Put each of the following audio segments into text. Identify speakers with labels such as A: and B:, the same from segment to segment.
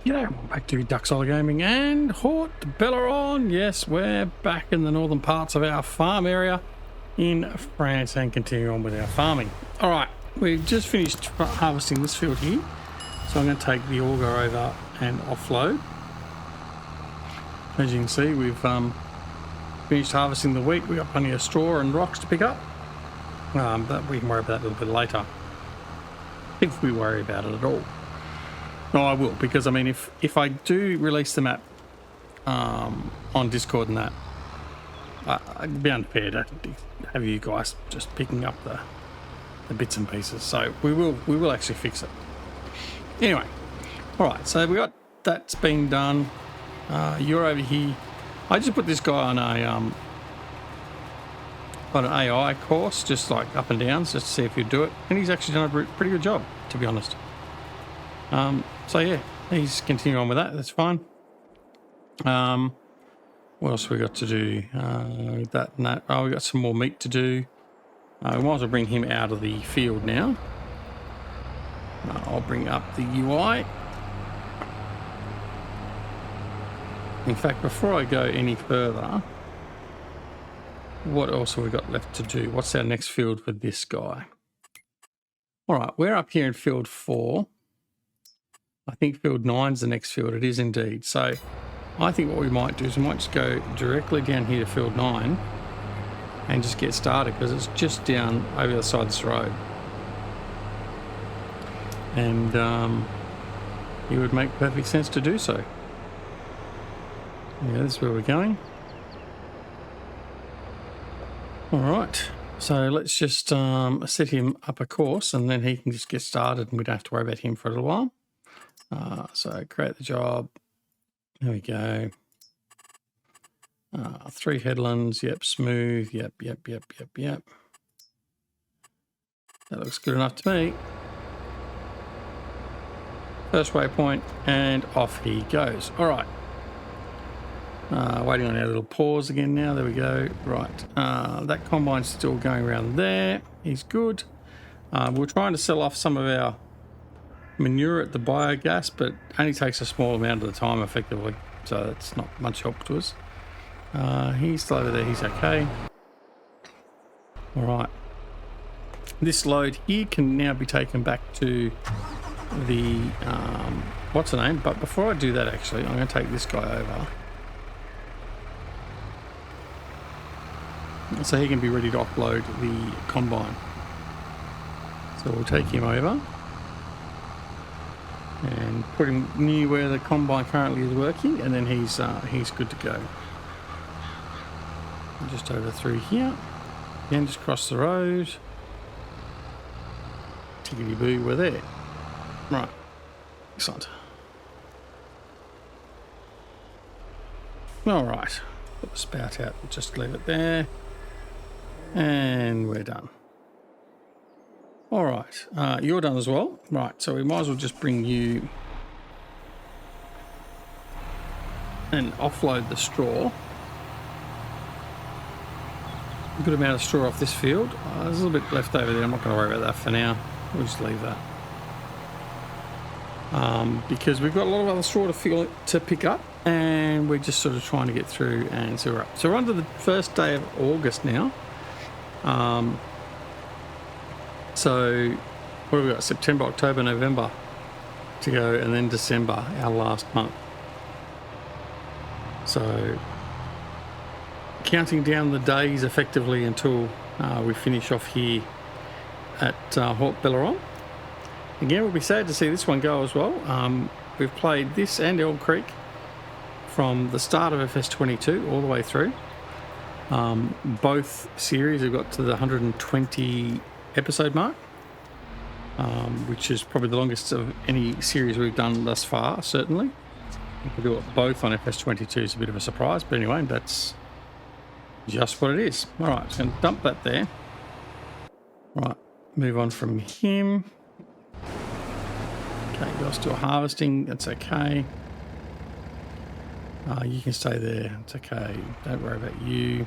A: G'day, back to Duck Solar Gaming and Haut-Beyleron. Yes, we're back in the northern parts of our farm area in France and continue on with our farming. All right, we've just finished harvesting this field here, so I'm going to take the auger over and offload. As you can see, we've finished harvesting the wheat. We've got plenty of straw and rocks to pick up, but we can worry about that a little bit later, if we worry about it at all. No, I will, because I mean, if I do release the map on Discord and that, it'd be unfair to have you guys just picking up the bits and pieces. So we will actually fix it. Anyway, all right. So we got that's been done. You're over here. I just put this guy on an AI course, just like up and downs, just to see if he'd do it, and he's actually done a pretty good job, to be honest. So yeah, he's continuing on with that. That's fine. What else we got to do? That and that. Oh, we got some more meat to do. We might as well bring him out of the field now. I'll bring up the UI. In fact, before I go any further, what else have we got left to do? What's our next field with this guy? All right, we're up here in field 4. I think field 9's the next field. It is indeed. So I think what we might do is we might just go directly down here to field 9 and just get started, because it's just down over the side of this road. And it would make perfect sense to do so. Yeah, this is where we're going. All right. So let's just set him up a course, and then he can just get started and we don't have to worry about him for a little while. So create the job. There we go. 3 headlands. Yep. Smooth. Yep. That looks good enough to me. First waypoint, and off he goes. All right. Waiting on our little pause again now. There we go. Right. That combine's still going around there. He's good. We're trying to sell off some of our manure at the biogas, but only takes a small amount of the time effectively, so that's not much help to us. He's still over there. He's okay. All right. This load here can now be taken back to the what's the name? But before I do that, actually, I'm going to take this guy over, so he can be ready to offload the combine. So we'll take him over and put him near where the combine currently is working, and then he's good to go. Just over through here, again, just cross the road. Tickety boo, we're there. Right, excellent. All right, put the spout out, just leave it there. And we're done. All right, you're done as well. Right, so we might as well just bring you and offload the straw. A good amount of straw off this field. There's a little bit left over there. I'm not going to worry about that for now. We'll just leave that. Because we've got a lot of other straw to pick up, and we're just sort of trying to get through and see where we're up. So we're under the first day of August now. So what have we got? September, October, November to go, and then December, our last month. So counting down the days effectively until we finish off here at Haut-Beyleron. Again, we'll be sad to see this one go as well. We've played this and Elm Creek from the start of FS22 all the way through. Both series have got to the 120 episode mark, which is probably the longest of any series we've done thus far, certainly. We do it both on FS22 is a bit of a surprise, but anyway, that's just what it is. All right, just going to dump that there. Right, move on from him. Okay, you're still harvesting, that's okay. You can stay there, it's okay. Don't worry about you.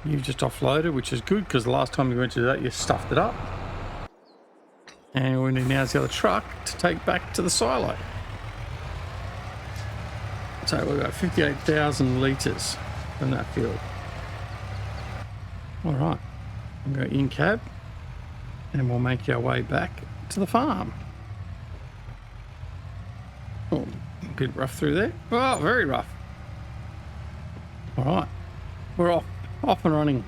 A: You've just offloaded, which is good, because the last time you went to do that, you stuffed it up. And we need now the other truck to take back to the silo. So we've got 58,000 litres in that field. All right, we'll go in cab and we'll make our way back to the farm. Oh, a bit rough through there. Oh, very rough. All right, we're off and running.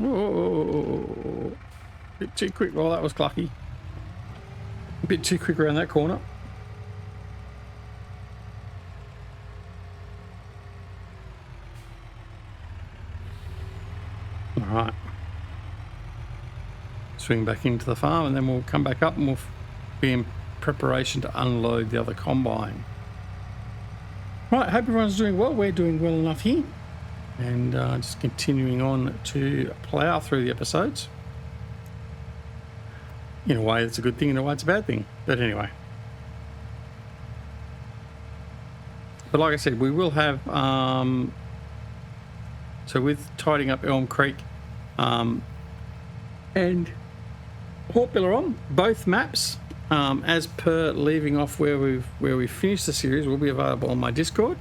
A: Oh, a bit too quick. Well, that was clucky. A bit too quick around that corner. All right. Swing back into the farm and then we'll come back up and we'll be in preparation to unload the other combine. Right, hope everyone's doing well. We're doing well enough here. And just continuing on to plough through the episodes. In a way, it's a good thing. In a way, it's a bad thing. But anyway. But like I said, we will have... so with tidying up Elm Creek and Haut-Beyleron, both maps, as per leaving off where we finished the series, will be available on my Discord.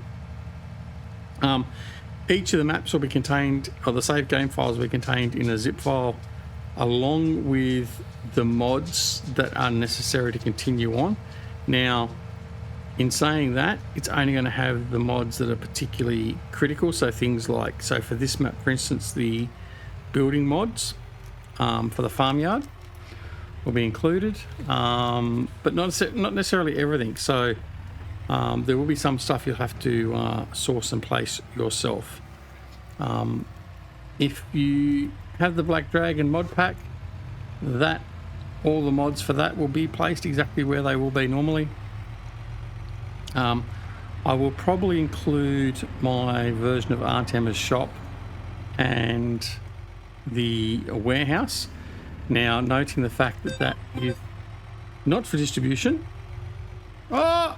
A: Each of the maps will be contained, or the save game files will be contained in a zip file, along with the mods that are necessary to continue on. Now, in saying that, it's only going to have the mods that are particularly critical. So things like, so for this map, for instance, the building mods for the farmyard will be included, but not necessarily everything. So there will be some stuff you'll have to source and place yourself. If you have the Black Dragon mod pack, that all the mods for that will be placed exactly where they will be normally. I will probably include my version of Artema's shop and the warehouse. Now, noting the fact that that is not for distribution. Oh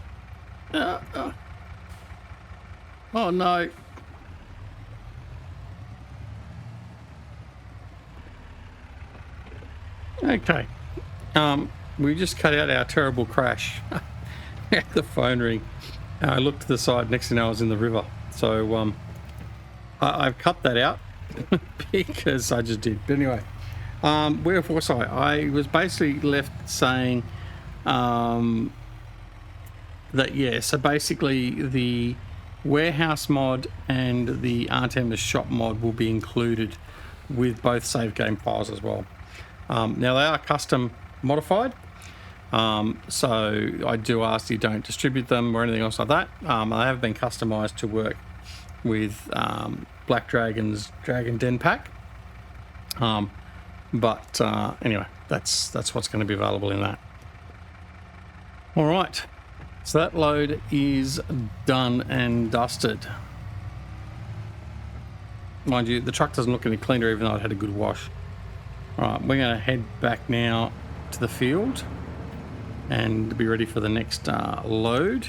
A: no. Okay. We just cut out our terrible crash. The phone ring. I looked to the side, next thing I was in the river. So I've cut that out because I just did. But anyway, where was I? I was basically left saying that, yeah, so basically the warehouse mod and the Artema's shop mod will be included with both save game files as well. Now they are custom modified. So I do ask you don't distribute them or anything else like that. They have been customized to work with Black Dragon's Dragon Den pack. But anyway, that's what's going to be available in that. All right, so that load is done and dusted. Mind you, the truck doesn't look any cleaner even though it had a good wash. All right, we're going to head back now to the field and be ready for the next load.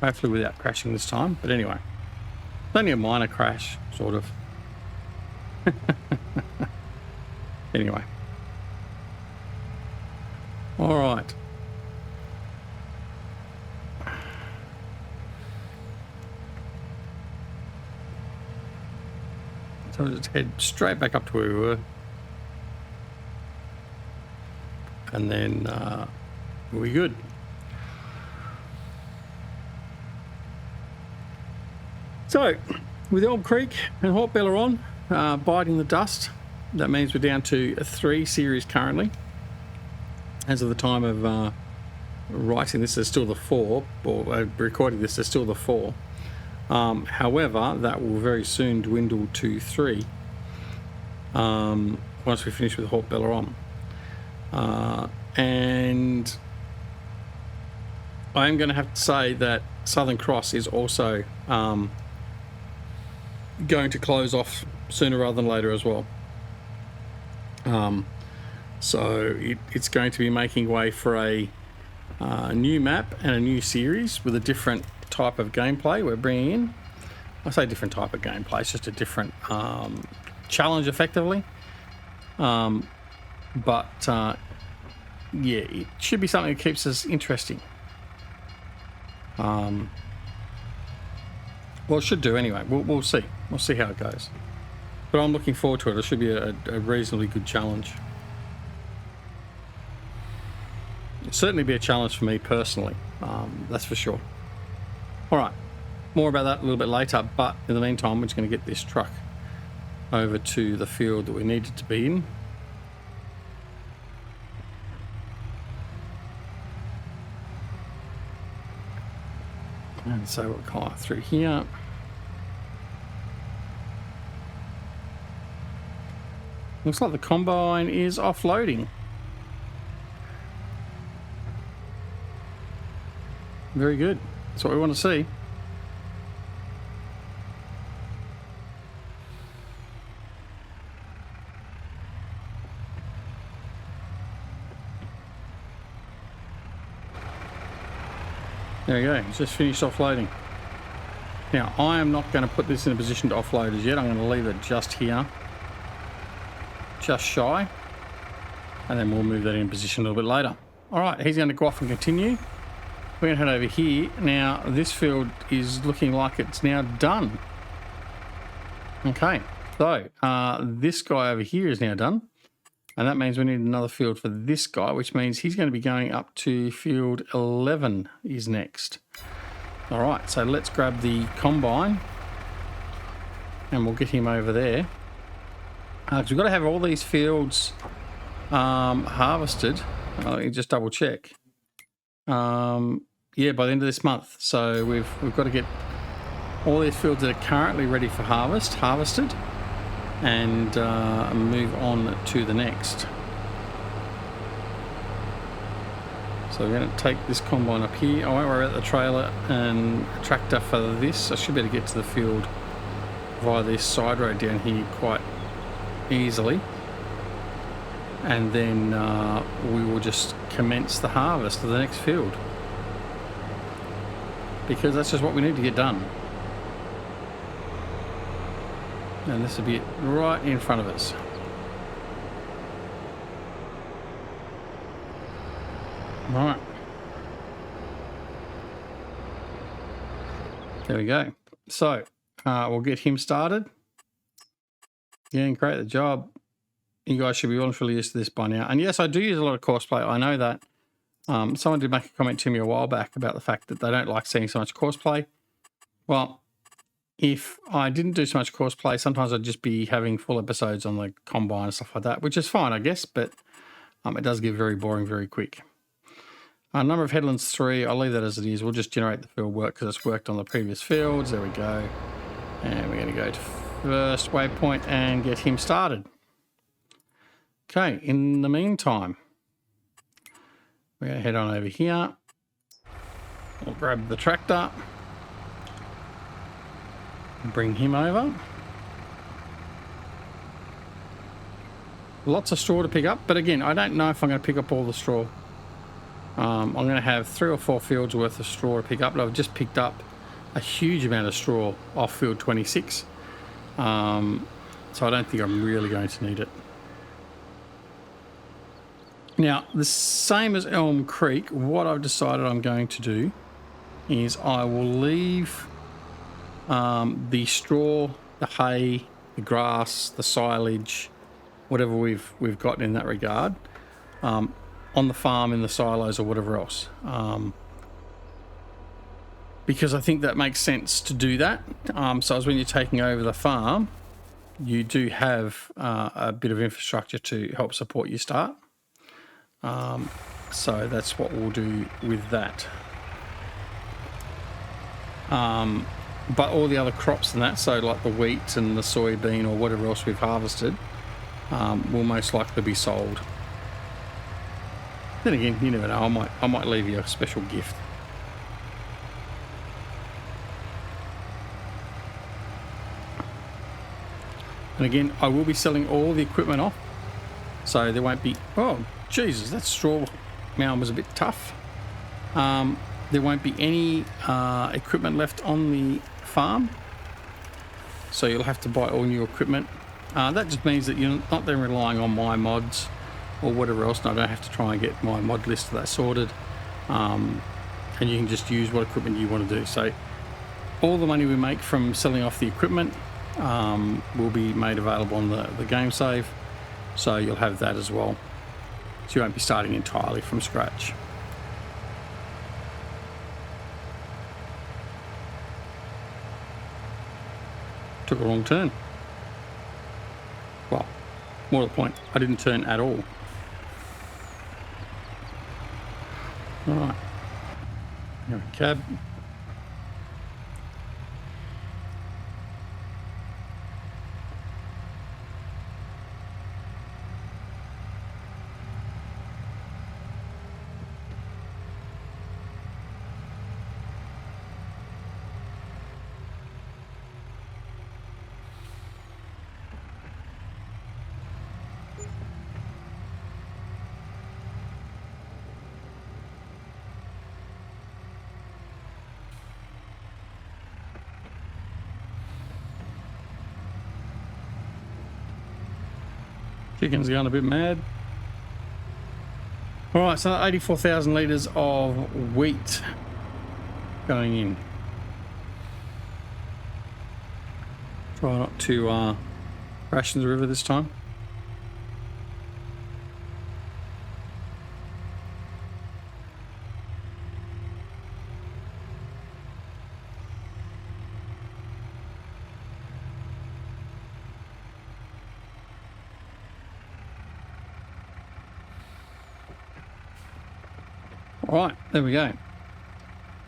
A: Hopefully without crashing this time, but anyway, it's only a minor crash, sort of. Anyway. All right. So let's head straight back up to where we were. And then we'll be good. So, with Elm Creek and Haut-Beyleron biting the dust, that means we're down to 3 series currently. As of the time of writing this, there's still the 4, or recording this, there's still the 4. However, that will very soon dwindle to 3 once we finish with Haut-Beyleron. And I am going to have to say that Southern Cross is also going to close off sooner rather than later as well. So it's going to be making way for a new map and a new series with a different type of gameplay we're bringing in. I say different type of gameplay. It's just a different challenge, effectively. But yeah, it should be something that keeps us interesting. Well, it should do anyway. We'll see. We'll see how it goes. But I'm looking forward to it. It should be a reasonably good challenge. It'll certainly be a challenge for me personally. That's for sure. All right. More about that a little bit later. But in the meantime, we're just going to get this truck over to the field that we need it to be in. And so we'll come through here. Looks like the combine is offloading. Very good. That's what we want to see. There we go, it's just finished offloading. Now, I am not going to put this in a position to offload as yet. I'm going to leave it just here. Just shy. And then we'll move that in position a little bit later. Alright, he's going to go off and continue. We're going to head over here. Now, this field is looking like it's now done. Okay, so this guy over here is now done. And that means we need another field for this guy, which means he's going to be going up to field 11 is next. All right, so let's grab the combine and we'll get him over there. Because we've got to have all these fields harvested. Let me just double check. Yeah, by the end of this month. So we've got to get all these fields that are currently ready for harvested. And move on to the next. So we're going to take this combine up here. I won't worry about the trailer and tractor for this. I should be able to get to the field via this side road down here quite easily. And then we will just commence the harvest of the next field. Because that's just what we need to get done. And this will be right in front of us. Right. There we go. So, we'll get him started. Yeah, great, the job. You guys should be fully used to this by now. And yes, I do use a lot of courseplay. I know that. Someone did make a comment to me a while back about the fact that they don't like seeing so much courseplay. Well, if I didn't do so much courseplay, sometimes I'd just be having full episodes on the combine and stuff like that, which is fine, I guess, but it does get very boring very quick. Number of headlands 3, I'll leave that as it is. We'll just generate the field work because it's worked on the previous fields. There we go. And we're going to go to first waypoint and get him started. Okay, in the meantime, we're going to head on over here. We'll grab the tractor. Bring him over. Lots of straw to pick up, but again, I don't know if I'm going to pick up all the straw. I'm going to have 3 or 4 fields worth of straw to pick up, but I've just picked up a huge amount of straw off field 26. So I don't think I'm really going to need it. Now, the same as Elm Creek, what I've decided I'm going to do is I will leave the straw, the hay, the grass, the silage, whatever we've got in that regard, on the farm in the silos or whatever else. Because I think that makes sense to do that. So as when you're taking over the farm, you do have a bit of infrastructure to help support your start. So that's what we'll do with that. But all the other crops and that, so like the wheat and the soybean or whatever else we've harvested, will most likely be sold. Then again, you never know, I might leave you a special gift. And again, I will be selling all the equipment off, so there won't be, oh Jesus, that straw mound was a bit tough. There won't be any equipment left on the farm. so you'll have to buy all new equipment. That just means that you're not then relying on my mods or whatever else, and I don't have to try and get my mod list of that sorted. And you can just use what equipment you want to do. So all the money we make from selling off the equipment will be made available on the game save, so you'll have that as well. So you won't be starting entirely from scratch. Took a wrong turn. Well, more to the point, I didn't turn at all. All right. Here, cab. Chicken's going a bit mad. All right, so 84,000 litres of wheat going in. Try not to crash in the river this time. Right, there we go.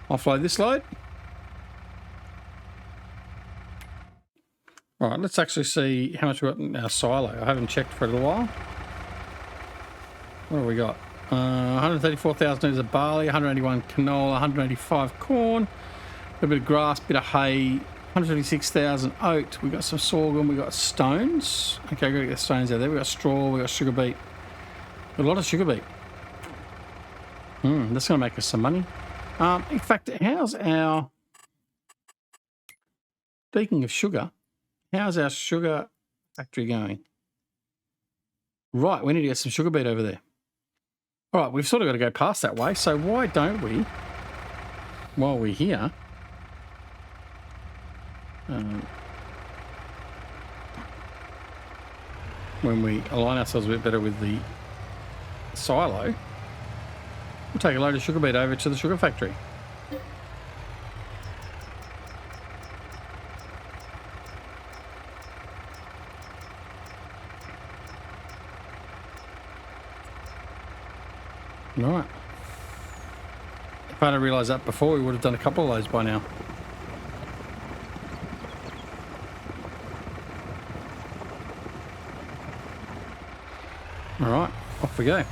A: Offload this load. All right, let's actually see how much we've got in our silo. I haven't checked for a little while. What have we got? 134,000 litres of barley, 181 canola, 185 corn, a bit of grass, bit of hay, 136,000 oat. We've got some sorghum, we've got stones. Okay, we've got to get the stones out there. We've got straw, we've got sugar beet. A lot of sugar beet. That's going to make us some money. In fact, how's our... Speaking of sugar, how's our sugar factory going? Right, we need to get some sugar beet over there. All right, we've sort of got to go past that way, so why don't we, while we're here, when we align ourselves a bit better with the silo, we'll take a load of sugar beet over to the sugar factory. All right. If I hadn't realised that before, we would have done a couple of loads by now. All right, off we go.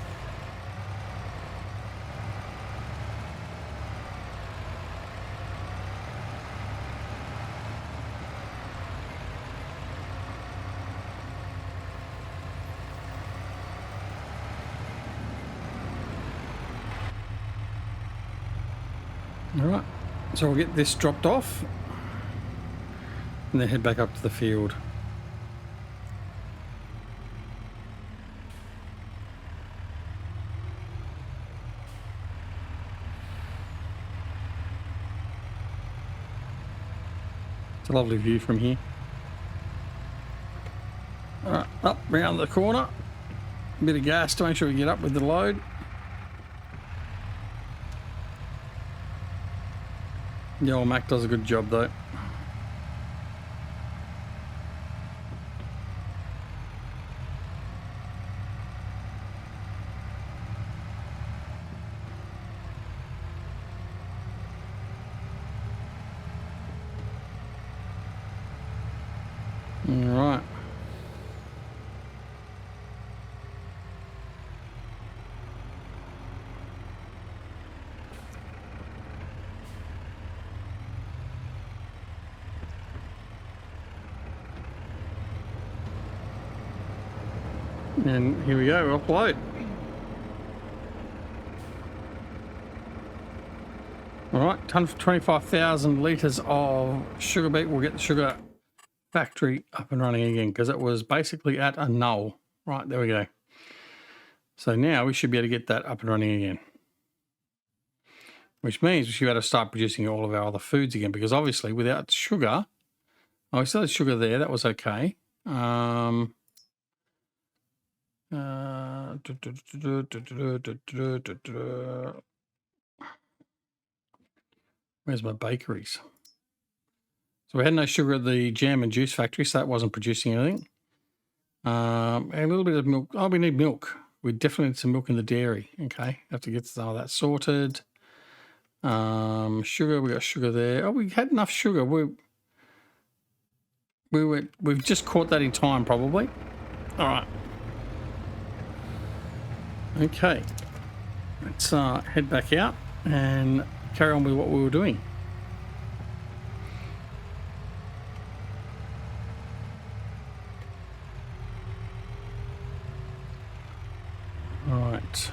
A: All right, so we'll get this dropped off and then head back up to the field. It's a lovely view from here. All right, up round the corner. A bit of gas to make sure we get up with the load. The old Mac does a good job though. All right. And here we go, upload. All right, 125,000 litres of sugar beet. We'll get the sugar factory up and running again because it was basically at a null. Right, there we go. So now we should be able to get that up and running again. Which means we should be able to start producing all of our other foods again, because obviously without sugar, oh, we still had sugar there, that was okay. Where's my bakeries? So we had no sugar at the jam and juice factory, so that wasn't producing anything. A little bit of milk. Oh, we need milk. We definitely need some milk in the dairy. Okay, have to get some of that sorted. Sugar, we got sugar there. Oh, we had enough sugar. We've just caught that in time, probably. All right. Okay. Let's head back out and carry on with what we were doing. All right.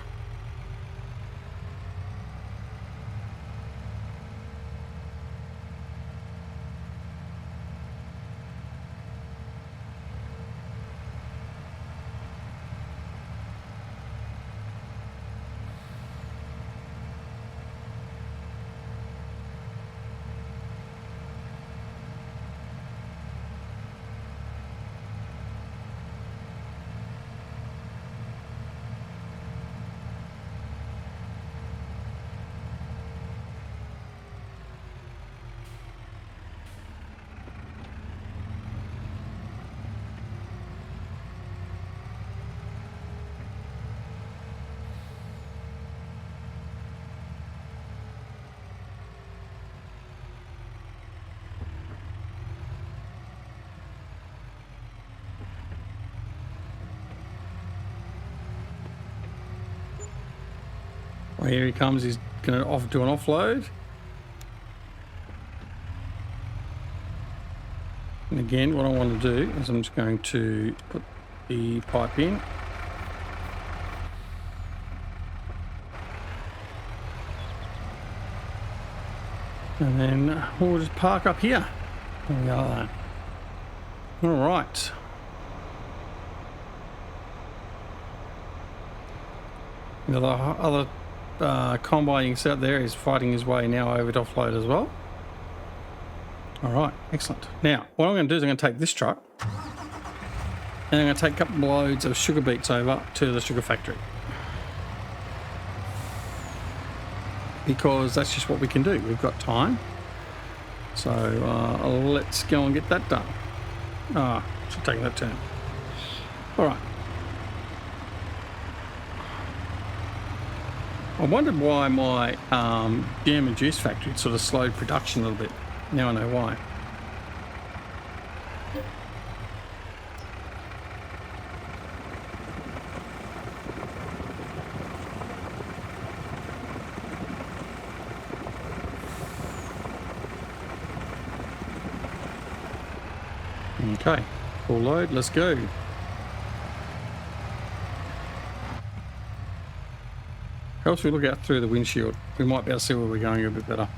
A: Well, here he comes. He's going to do an offload. And again, what I want to do is I'm just going to put the pipe in. And then we'll just park up here. There we go. All right. The other combine out there is fighting his way now over to offload as well. All right, excellent. Now, what I'm going to do is I'm going to take this truck and I'm going to take a couple of loads of sugar beets over to the sugar factory. Because that's just what we can do. We've got time. So let's go and get that done. Should take that turn. All right. I wondered why my jam and juice factory sort of slowed production a little bit. Now I know why. Okay, full load, let's go. Helps if we look out through the windshield. We might be able to see where we're going a bit better.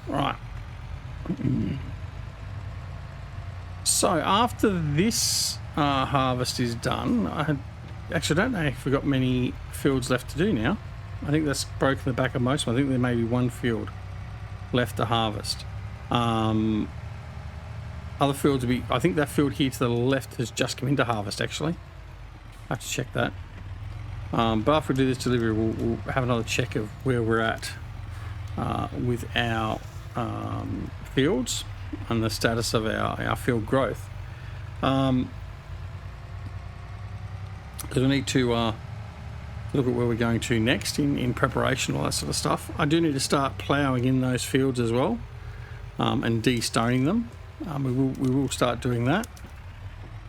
A: Right. So after this harvest is done, I don't know if we've got many fields left to do now. I think that's broken the back of most of them. I think there may be one field left to harvest. Other fields will be, I think that field here to the left has just come into harvest actually. I have to check that. But after we do this delivery, we'll have another check of where we're at with our fields and the status of our field growth. Because we need to look at where we're going to next in preparation, all that sort of stuff. I do need to start ploughing in those fields as well and de-stoning them. We will start doing that,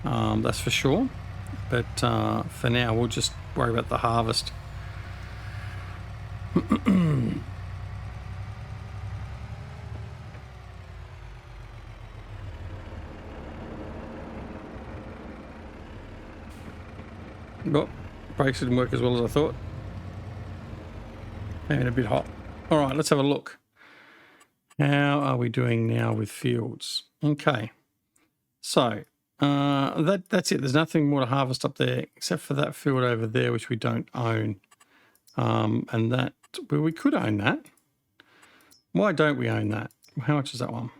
A: that's for sure. But for now, we'll just worry about the harvest. Oh, brakes didn't work as well as I thought. Maybe a bit hot. All right, let's have a look. How are we doing now with fields? Okay. So that's it. There's nothing more to harvest up there except for that field over there, which we don't own. And that, well, we could own that. Why don't we own that? How much is that one?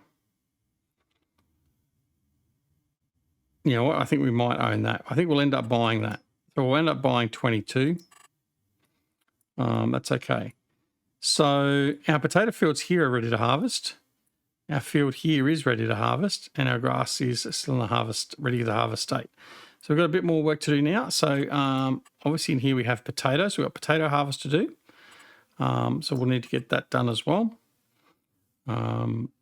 A: You know what? I think we might own that. I think we'll end up buying that. So we'll end up buying 22. That's okay. So our potato fields here are ready to harvest. Our field here is ready to harvest, and our grass is still in the ready to harvest state. So we've got a bit more work to do now. So obviously in here we have potatoes. We've got potato harvest to do. So we'll need to get that done as well. Okay,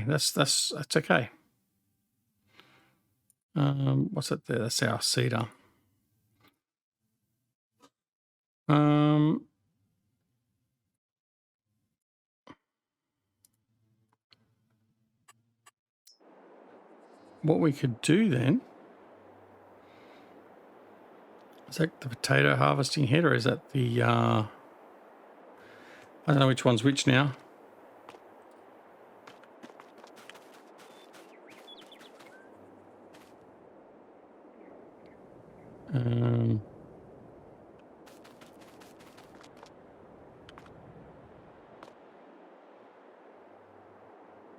A: that's okay. What's that there? That's our cedar. What we could do then, is that the potato harvesting head, or is that the, I don't know which one's which now.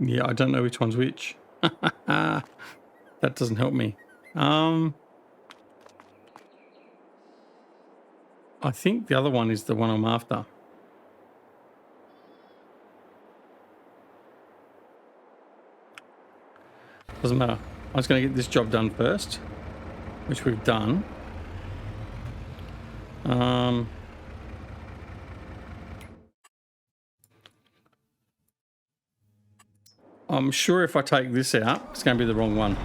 A: Yeah, I don't know which one's which. That doesn't help me. I think the other one is the one I'm after. Doesn't matter. I was going to get this job done first, which we've done. I'm sure if I take this out, it's going to be the wrong one.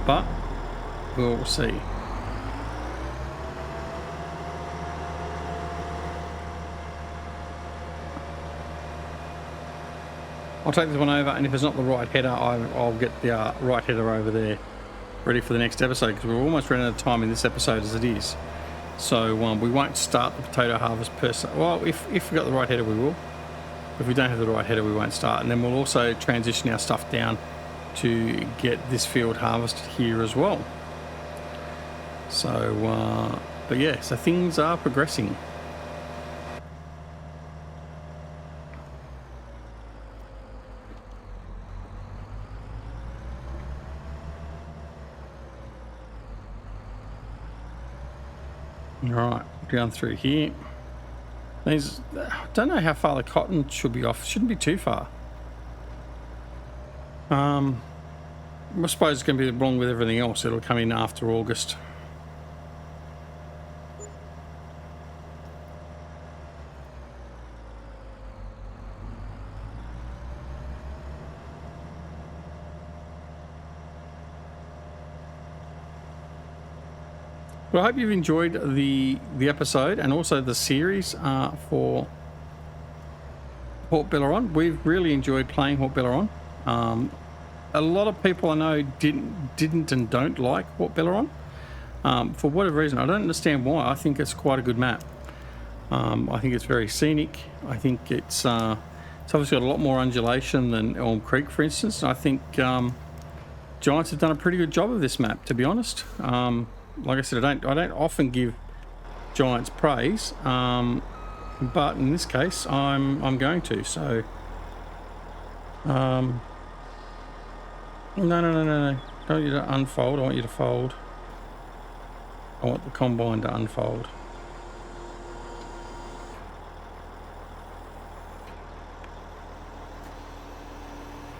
A: But we'll see. I'll take this one over, and if it's not the right header, I'll get the right header over there ready for the next episode, because we're almost running out of time in this episode as it is. So we won't start the potato harvest per se. Well, if we got the right header, we will. If we don't have the right header, we won't start. And then we'll also transition our stuff down to get this field harvested here as well. So, but yeah, so things are progressing. All right, down through here. These, I don't know how far the cotton should be off. Shouldn't be too far. I suppose it's going to be wrong with everything else. It'll come in after August. Well, I hope you've enjoyed the episode and also the series for Haut-Beyleron. We've really enjoyed playing Haut-Beyleron. A lot of people I know didn't and don't like Haut-Beyleron for whatever reason. I don't understand why. I think it's quite a good map. I think it's very scenic. I think it's obviously got a lot more undulation than Elm Creek, for instance. I think Giants have done a pretty good job of this map, to be honest. Like I said, I don't often give Giants praise, but in this case, I'm going to. So, no. I don't want you to unfold. I want you to fold. I want the combine to unfold.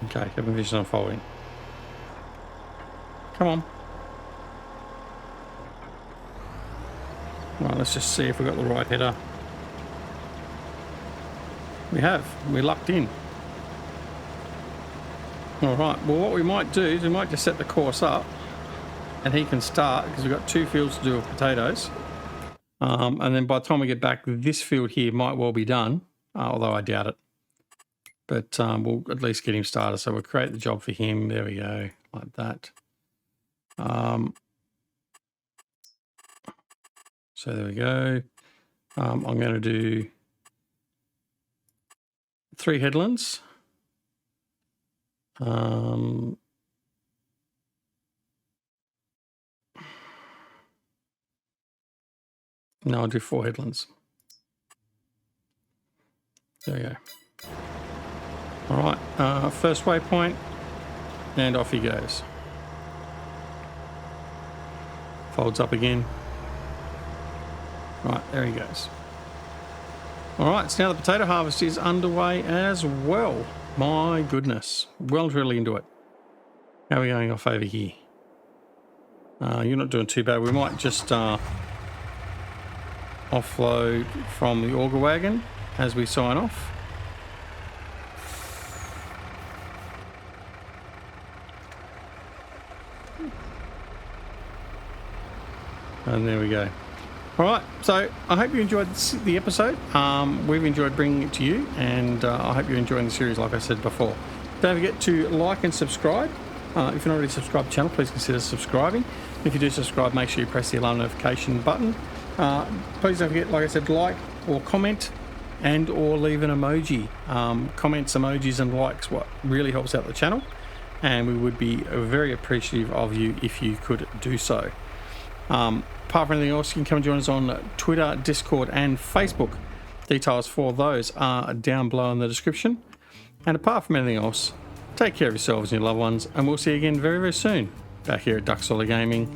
A: Okay, haven't finished unfolding. Come on. Right, let's just see if we got the right header. We have. We're lucked in. All right. Well, what we might do is we might just set the course up, and he can start because we've got 2 fields to do of potatoes. And then by the time we get back, this field here might well be done, although I doubt it. But we'll at least get him started. So we'll create the job for him. There we go, like that. So there we go. I'm going to do 3 headlands. No, I'll do 4 headlands. There we go. All right, first waypoint, and off he goes. Folds up again. Right, there he goes. All right, so now the potato harvest is underway as well. My goodness, well and truly into it. How are we going off over here? You're not doing too bad. We might just offload from the auger wagon as we sign off. And there we go. All right, so I hope you enjoyed the episode. We've enjoyed bringing it to you, and I hope you're enjoying the series like I said before. Don't forget to like and subscribe. If you're not already subscribed to the channel, please consider subscribing. If you do subscribe, make sure you press the alarm notification button. Please don't forget, like I said, like or comment and or leave an emoji. Comments, emojis and likes what really helps out the channel, and we would be very appreciative of you if you could do so. Apart from anything else, you can come and join us on Twitter, Discord and Facebook. Details for those are down below in the description. And apart from anything else, take care of yourselves and your loved ones, and we'll see you again very, very soon back here at Ducksolar Gaming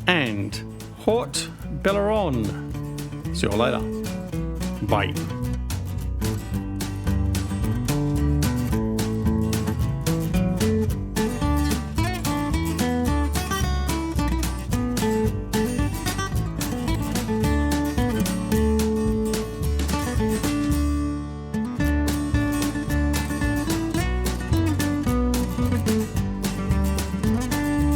A: and Haut-Beyleron. See you all later. Bye.